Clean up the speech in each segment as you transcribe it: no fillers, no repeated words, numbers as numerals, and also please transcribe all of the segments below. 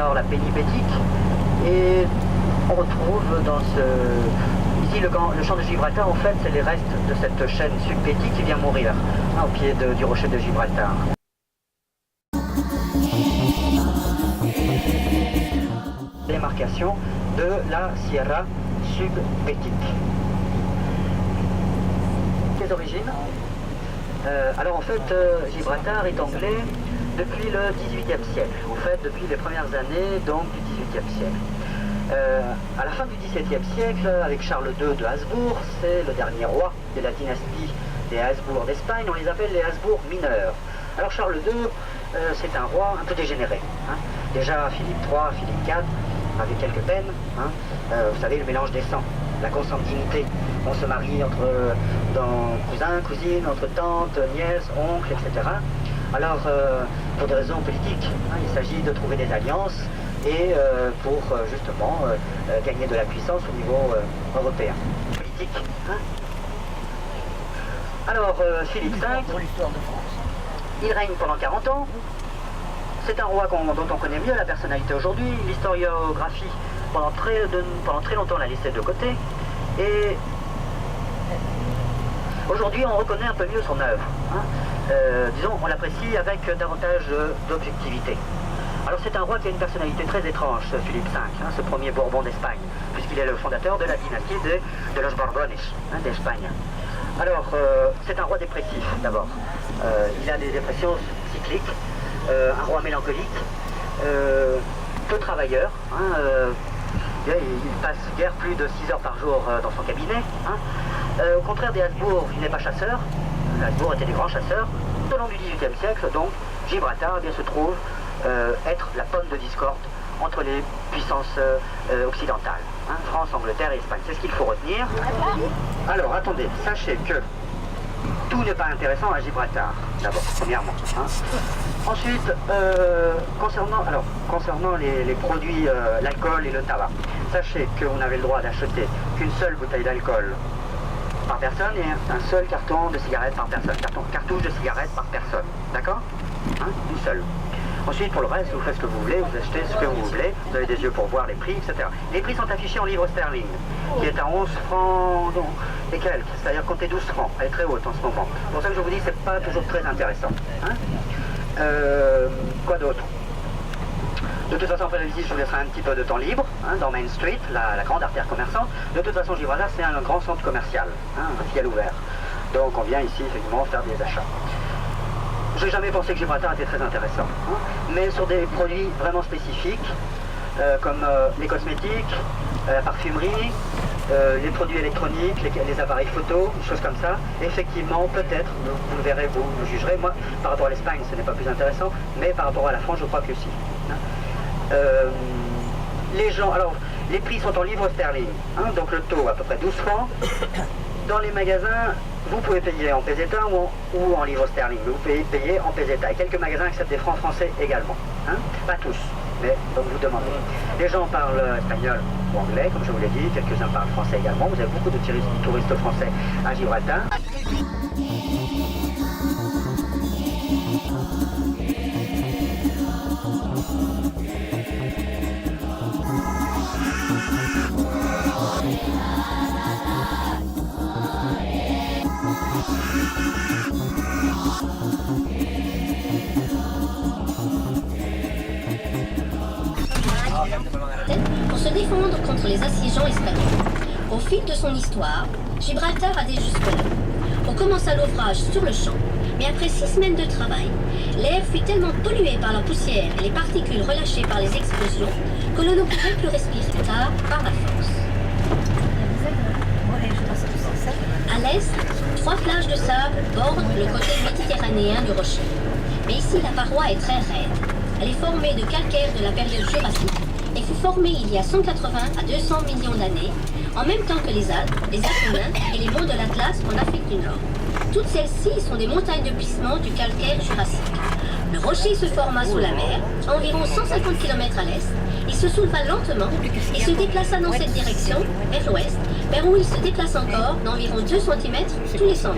nord la pénible bétique. Et on retrouve dans ici le champ de Gibraltar, en fait, c'est les restes de cette chaîne subbétique qui vient mourir au pied du rocher de Gibraltar. Démarcation de la Sierra subbétique. Les origines. Alors en fait, Gibraltar est anglais depuis le XVIIIe siècle, en fait depuis les premières années donc du XVIIIe siècle. À la fin du XVIIe siècle, avec Charles II de Habsbourg, c'est le dernier roi de la dynastie des Habsbourg d'Espagne, on les appelle les Habsbourg mineurs. Alors Charles II, c'est un roi un peu dégénéré. Hein. Déjà Philippe III, Philippe IV, avec quelques peines, hein. Vous savez, le mélange des sangs, la consanguinité. On se marie dans cousins, cousines, entre tantes, nièces, oncles, etc. Alors, pour des raisons politiques, hein, il s'agit de trouver des alliances et pour justement gagner de la puissance au niveau européen. Politique. Hein. Alors, Philippe V, il règne pendant 40 ans. C'est un roi dont on connaît mieux la personnalité aujourd'hui. L'historiographie, pendant très longtemps, l'a laissé de côté. Et aujourd'hui, on reconnaît un peu mieux son œuvre. Hein. Disons, on l'apprécie avec davantage d'objectivité. Alors c'est un roi qui a une personnalité très étrange, Philippe V, hein, ce premier Bourbon d'Espagne, puisqu'il est le fondateur de la dynastie de los Borbones, hein, d'Espagne. Alors, c'est un roi dépressif, d'abord. Il a des dépressions cycliques, un roi mélancolique, peu travailleur. Hein, il passe guère plus de 6 heures par jour dans son cabinet. Hein. Au contraire des Habsbourg, il n'est pas chasseur. Les Habsbourg étaient des grands chasseurs. Tout au long du XVIIIe siècle, donc, Gibraltar se trouve être la pomme de discorde entre les puissances occidentales. Hein, France, Angleterre et Espagne. C'est ce qu'il faut retenir. Alors, attendez, sachez que tout n'est pas intéressant à Gibraltar, d'abord, premièrement. Hein. Ensuite, concernant les produits, l'alcool et le tabac, sachez qu'on avait le droit d'acheter qu'une seule bouteille d'alcool par personne et un seul carton de cigarettes par personne, cartouche de cigarettes par personne, d'accord, hein, une seule. Ensuite, pour le reste, vous faites ce que vous voulez, vous achetez ce que vous voulez, vous avez des yeux pour voir les prix, etc. Les prix sont affichés en livres sterling, qui est à 11 francs et quelques, c'est-à-dire comptez 12 francs, elle est très haute en ce moment. C'est pour ça que je vous dis que c'est pas toujours très intéressant. Hein. Quoi d'autre? De toute façon, après ici, je vous laisserai un petit peu de temps libre, hein, dans Main Street, la grande artère commerçante. De toute façon, Gibraltar, c'est un grand centre commercial, hein, un ciel ouvert. Donc on vient ici, effectivement, faire des achats. Je n'ai jamais pensé que Gibraltar était très intéressant, hein, mais sur des produits vraiment spécifiques, comme les cosmétiques, la parfumerie, les produits électroniques, les appareils photo, des choses comme ça, effectivement, peut-être, vous le verrez, vous jugerez. Moi, par rapport à l'Espagne, ce n'est pas plus intéressant, mais par rapport à la France, je crois que si. Hein. Les gens, alors, les prix sont en livres sterling, hein, donc le taux à peu près 12 francs. Dans les magasins, vous pouvez payer en peseta ou en livres sterling, vous pouvez payer en peseta. Et quelques magasins acceptent des francs français également. Hein. Pas tous, mais donc vous demandez. Les gens parlent espagnol ou anglais, comme je vous l'ai dit, quelques-uns parlent français également. Vous avez beaucoup de touristes français à Gibraltar. Pour se défendre contre les assiégeants espagnols. Au fil de son histoire, Gibraltar a des jusque-là. On commença l'ouvrage sur le champ, mais après 6 semaines de travail, l'air fut tellement pollué par la poussière et les particules relâchées par les explosions que l'on ne pouvait plus respirer tard par la force. À l'est, 3 plages de sable bordent le côté méditerranéen du rocher. Mais ici, la paroi est très raide. Elle est formée de calcaire de la période jurassique et fut formée il y a 180 à 200 millions d'années, en même temps que les Alpes, les Apennins et les monts de l'Atlas en Afrique du Nord. Toutes celles-ci sont des montagnes de plissement du calcaire jurassique. Le rocher se forma sous la mer, à environ 150 km à l'est. Il se souleva lentement et se déplaça dans cette direction, vers l'ouest, vers où il se déplace encore d'environ 2 cm tous les 100 ans.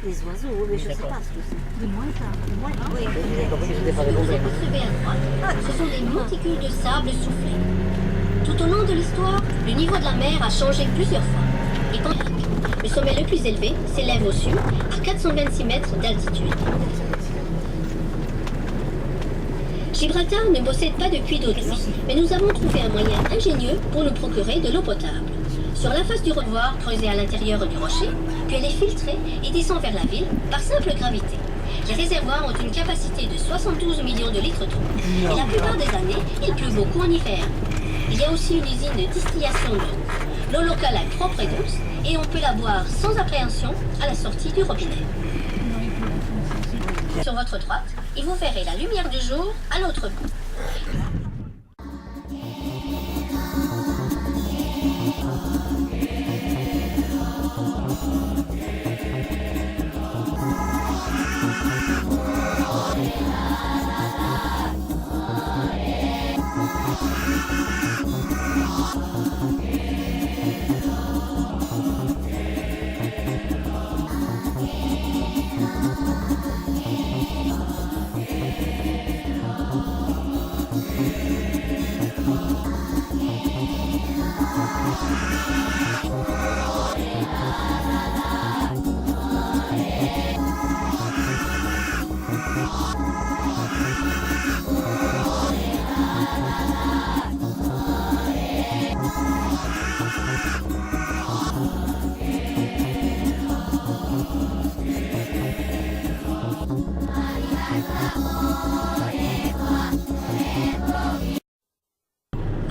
Les oiseaux, oui, mais je ne sais pas ce que c'est. Des mouettes. Oui, Ce que vous apercevez à droite, ce sont des monticules de sable soufflé. Tout au long de l'histoire, le niveau de la mer a changé plusieurs fois. Et le sommet le plus élevé s'élève au sud à 426 mètres d'altitude. Gibraltar ne possède pas de puits d'eau douce, mais nous avons trouvé un moyen ingénieux pour nous procurer de l'eau potable. Sur la face du revoir, creusée à l'intérieur du rocher, puis elle est filtrée et descend vers la ville par simple gravité. Les réservoirs ont une capacité de 72 millions de litres d'eau, et la plupart des années, il pleut beaucoup en hiver. Il y a aussi une usine de distillation d'eau. L'eau locale est propre et douce, et on peut la boire sans appréhension à la sortie du robinet. Sur votre droite, et vous verrez la lumière du jour à l'autre bout.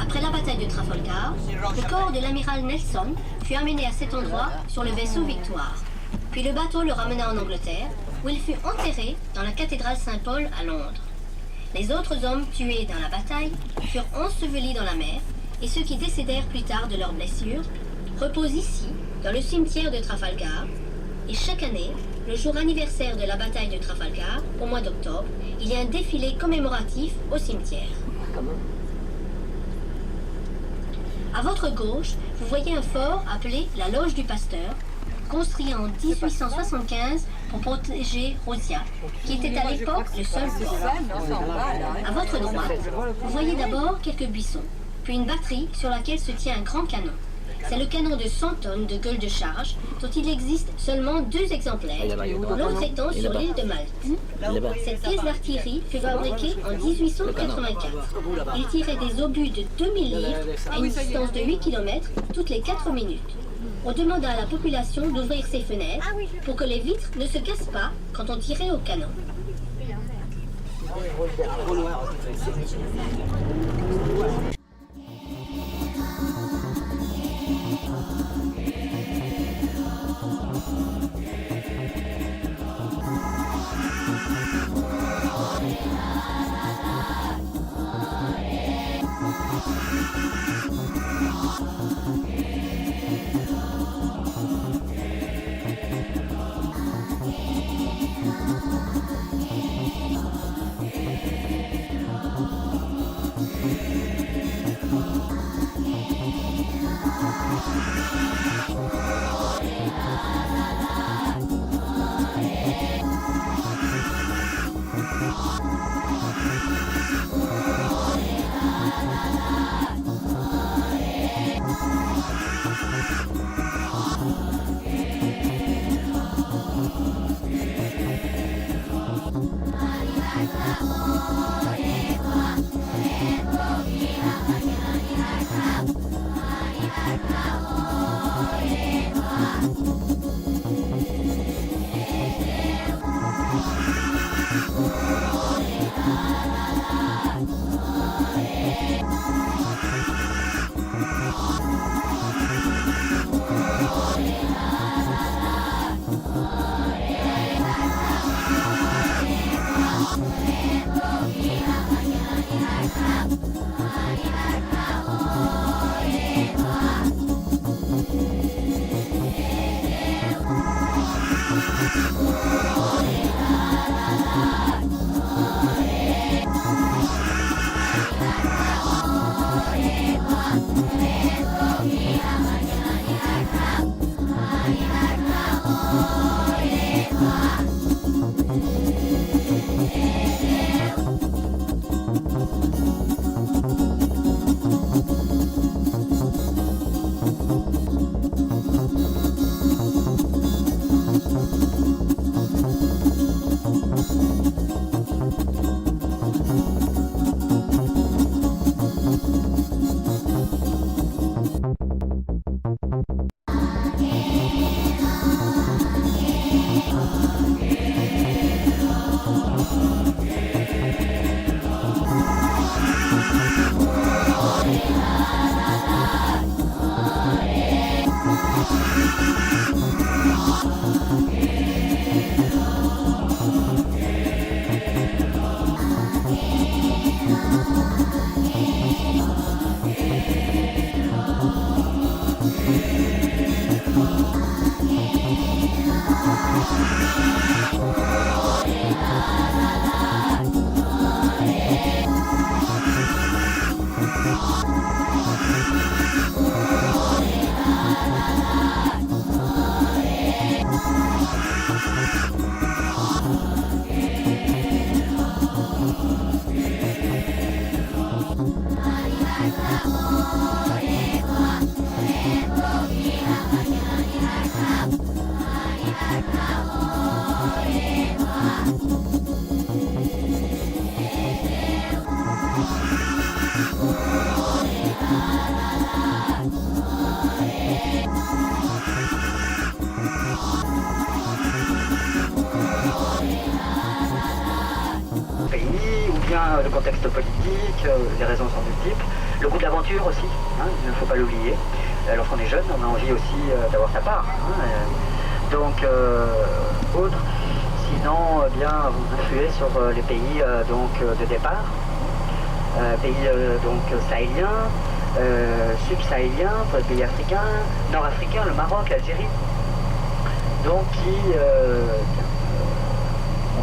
Après la bataille de Trafalgar, le corps de l'amiral Nelson fut amené à cet endroit sur le vaisseau Victoire. Puis le bateau le ramena en Angleterre, où il fut enterré dans la cathédrale Saint-Paul à Londres. Les autres hommes tués dans la bataille furent ensevelis dans la mer, et ceux qui décédèrent plus tard de leurs blessures reposent ici, dans le cimetière de Trafalgar. Et chaque année, le jour anniversaire de la bataille de Trafalgar, au mois d'octobre, il y a un défilé commémoratif au cimetière. À votre gauche, vous voyez un fort appelé la Loge du Pasteur, construit en 1875 pour protéger Rosia, qui était à l'époque le seul fort. À votre droite, vous voyez d'abord quelques buissons, puis une batterie sur laquelle se tient un grand canon. C'est le canon de 100 tonnes de gueule de charge, dont il existe seulement 2 exemplaires, l'autre étant sur l'île de Malte. Cette pièce d'artillerie fut fabriquée en 1884. Il tirait des obus de 2000 livres à une distance de 8 km toutes les 4 minutes. On demanda à la population d'ouvrir ses fenêtres pour que les vitres ne se cassent pas quand on tirait au canon. Pays, ou bien le contexte politique, les raisons sont multiples. Le goût de l'aventure aussi, hein, il ne faut pas l'oublier. Lorsqu'on est jeune, on a envie aussi d'avoir sa part. Hein, donc, autre, sinon, bien, vous influez sur les pays donc, de départ, pays donc sahéliens, subsahéliens, pour les pays africains, nord-africains, le Maroc, l'Algérie. Donc,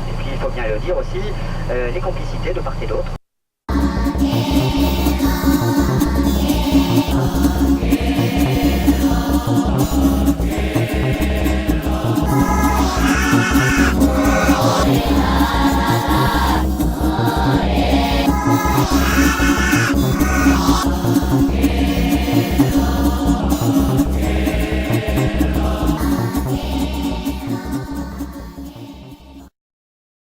et puis il faut bien le dire aussi, les complicités de part et d'autre. La